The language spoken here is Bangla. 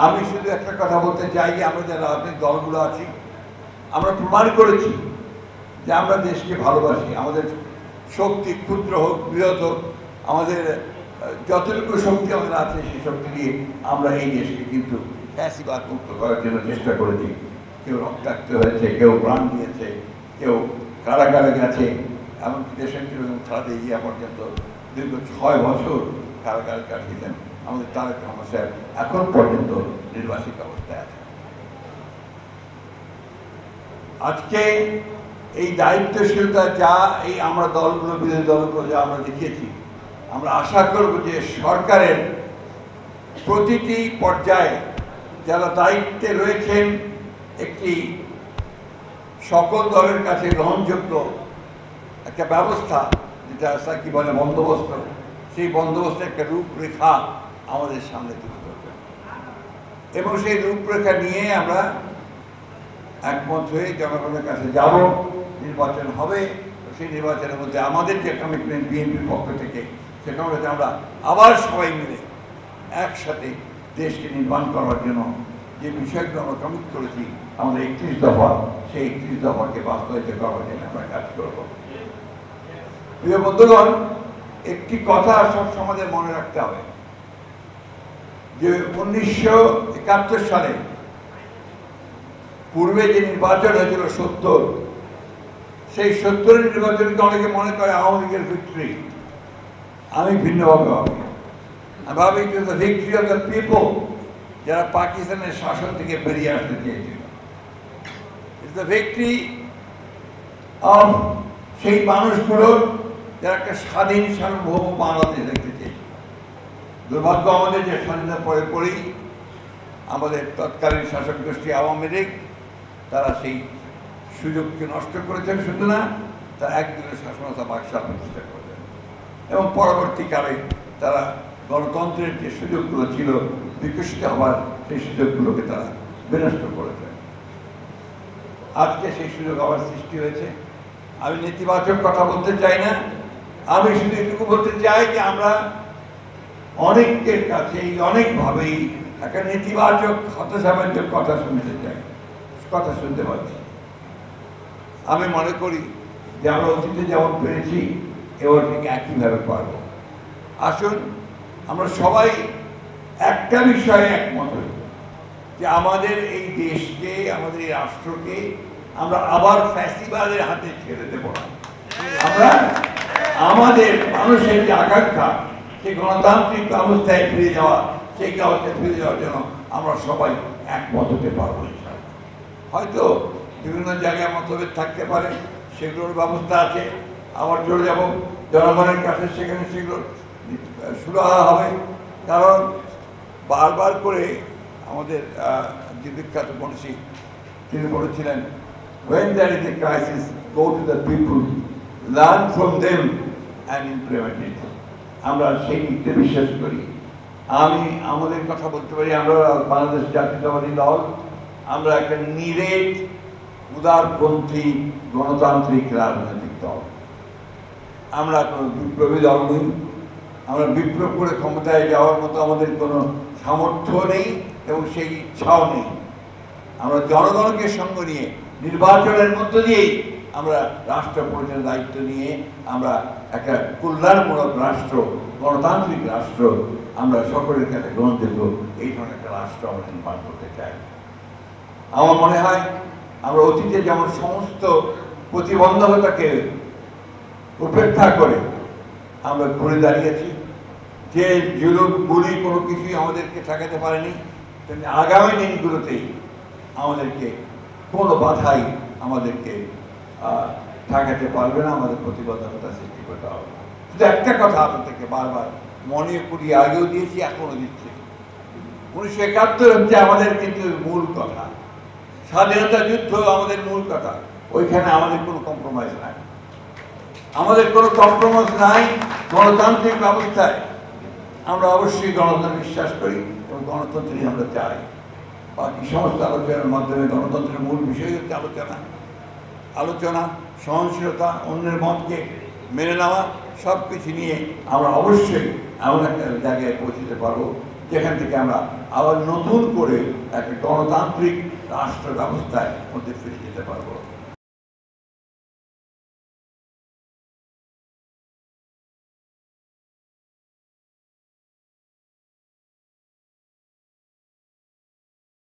আমি শুধু একটা কথা বলতে চাই যে আমরা যারা রাজনৈতিক দলগুলো আছি আমরা প্রমাণ করেছি যে আমরা দেশকে ভালোবাসি। আমাদের শক্তি ক্ষুদ্র হোক বৃহৎ হোক, আমাদের যতটুকু শক্তি আমাদের আছে সেই শক্তি দিয়ে আমরা এই দেশকে কিন্তু ফ্যাসিবাদ মুক্ত করার জন্য চেষ্টা করেছি। কেউ রক্তাক্ত হয়েছে, কেউ প্রাণ দিয়েছে, কেউ কারাগারে গেছে, এমনকি দেশের খালেদা জিয়া পর্যন্ত দীর্ঘ 6 বছর কারাগারে কাটিয়েছেন। আমাদের তারেক রহমান সাহেব এখন পর্যন্ত নির্বাসিত অবস্থায় আছে। আজকে এই দায়িত্বশীলতা যা এই আমরা দলগুলো বিরোধী দলগুলো যা আমরা দেখিয়েছি, আমরা আশা করব যে সরকারের প্রতিটি পর্যায়ে যারা দায়িত্বে রয়েছেন একটি সকল দলের কাছে গ্রহণযোগ্য একটা ব্যবস্থা, যেটা কি বলে বন্দোবস্ত, সেই বন্দোবস্তের একটা রূপরেখা আমাদের সামনে তুলে ধরবে এবং সেই রূপরেখা নিয়ে আমরা একমত হয়ে জনগণের কাছে যাব। নির্বাচন হবে, সেই নির্বাচনের মধ্যে আমাদের যে কমিটমেন্ট বিএনপির পক্ষ থেকে, সেখানে হচ্ছে আমরা আবার সবাই মিলে একসাথে দেশকে নির্মাণ করার জন্য যে বিষয়গুলো আমরা কমিট করেছি, আমাদের 31 দফা, সেই 31 দফাকে বাস্তবায়িত করার জন্য আমরা কাজ করব। প্রিয় বন্ধুগণ, একটি কথা সব সমাজে মনে রাখতে হবে যে 1971 সালে পূর্বে যে নির্বাচন হয়েছিল 70, সেই 70 নির্বাচনকে অনেকে মনে করে আওয়ামী লীগের ভিক্টরি। আমি ভিন্নভাবে ভাবি। আমি ভাবি it was the victory of the people, যারা পাকিস্তানের শাসন থেকে বেরিয়ে আসতে চেয়েছিল। ইটস দ্য ভিক্টরি অফ সেই মানুষগুলোর যারা একটা স্বাধীন সার্বভৌম বাংলাদেশ দেখতে চেয়েছিল। দুর্ভাগ্য আমাদের যে স্বাধীনতা পরে পরেই আমাদের তৎকালীন শাসক গোষ্ঠী আওয়ামী লীগ তারা সেই সুযোগকে নষ্ট করেছেন। শুধু না, তারা একদিনের শাসনতা বাকশাল প্রতিষ্ঠা করেছেন এবং পরবর্তীকালে তারা গণতন্ত্রের যে সুযোগগুলো ছিল বিকশিত হওয়ার, সেই সুযোগগুলোকে তারা বিনষ্ট করেছেন। আজকে সেই সুযোগ আবার সৃষ্টি হয়েছে। আমি নেতিবাচক কথা বলতে চাই না, আমি শুধু এটুকু বলতে চাই যে আমরা অনেকের কাছেই অনেকভাবেই একটা নেতিবাচক হতাশাব্যঞ্জক কথা শুনতে পাচ্ছি। আমি মনে করি যে আমরা অতীতে যেমন পেরেছি এবার ঠিক একইভাবে পারব। আসুন আমরা সবাই একটা বিষয়ে একমত হই যে আমাদের এই দেশকে, আমাদের এই রাষ্ট্রকে আমরা আবার ফ্যাসিবাদের হাতে ছেড়ে দেব না। আমরা আমাদের মানুষের যে আকাঙ্ক্ষা, সেই গণতান্ত্রিক ব্যবস্থায় ফিরে যাওয়া, সেই ব্যবস্থায় ফিরে যাওয়ার জন্য আমরা সবাই একমত হতে পারবো। হয়তো বিভিন্ন জায়গায় মতভেদ থাকতে পারে, সেগুলোর ব্যবস্থা আছে। আবার চলে যাব জনগণের কাছে, সেখানে সেগুলো সুরাহা হবে। কারণ বারবার করে আমাদের যে বিখ্যাত মনীষী তিনি বলেছিলেন, when there is a crisis, go to the people, learn from them and implement it. আমরা সেই দিকতে বিশ্বাস করি। আমি আমাদের কথা বলতে পারি, আমরা বাংলাদেশ জাতীয়তাবাদী দল, আমরা একটা নিরেট উদারপন্থী গণতান্ত্রিক রাজনৈতিক দল। আমরা কোনো বিপ্লবী দল নই। আমরা বিপ্লব করে ক্ষমতায় যাওয়ার মতো আমাদের কোনো সামর্থ্য নেই এবং সেই ইচ্ছাও নেই। আমরা জনগণকে সঙ্গে নিয়ে নির্বাচনের মধ্য দিয়েই আমরা রাষ্ট্র পরিচালনার দায়িত্ব নিয়ে আমরা একটা কল্যাণমূলক রাষ্ট্র, গণতান্ত্রিক রাষ্ট্র, আমরা সকলের কাছে গ্রহণযোগ্য এই ধরনের একটা রাষ্ট্র আমরা নির্মাণ করতে চাই। আমার মনে হয় আমরা অতীতে যেমন সমস্ত প্রতিবন্ধকতাকে উপেক্ষা করে আমরা ঘুরে দাঁড়িয়েছি, যে জুলুম গুলি কোনো কিছুই আমাদেরকে ঠেকাতে পারেনি, তেমনি আগামী দিনগুলোতেই আমাদেরকে কোনো বাধাই আমাদেরকে ঠেকাতে পারবে না, আমাদের প্রতিবন্ধকতা সৃষ্টি করতে হবে। শুধু একটা কথা আপনাদেরকে বারবার মনে করিয়ে আগেও দিয়েছি, এখনও দিচ্ছি। 1971 হচ্ছে আমাদের কিন্তু মূল কথা, স্বাধীনতা যুদ্ধ আমাদের মূল কথা। ওইখানে আমাদের কোনো কম্প্রোমাইজ নাই, আমাদের কোনো কম্প্রোমাইজ নাই। গণতান্ত্রিক ব্যবস্থায় আমরা অবশ্যই গণতন্ত্রে বিশ্বাস করি এবং গণতন্ত্রই আমরা চাই। বাকি সমস্ত আলোচনার মাধ্যমে গণতন্ত্রের মূল বিষয় হচ্ছে আলোচনা, সহনশীলতা, অন্যের মতকে মেনে নেওয়া, সব কিছু নিয়ে আমরা অবশ্যই এমন একটা জায়গায় পৌঁছতে পারবো যেখান থেকে আমরা আবার নতুন করে একটা গণতান্ত্রিক রাষ্ট্র ব্যবস্থায় মধ্যে ফিরে যেতে পারবো।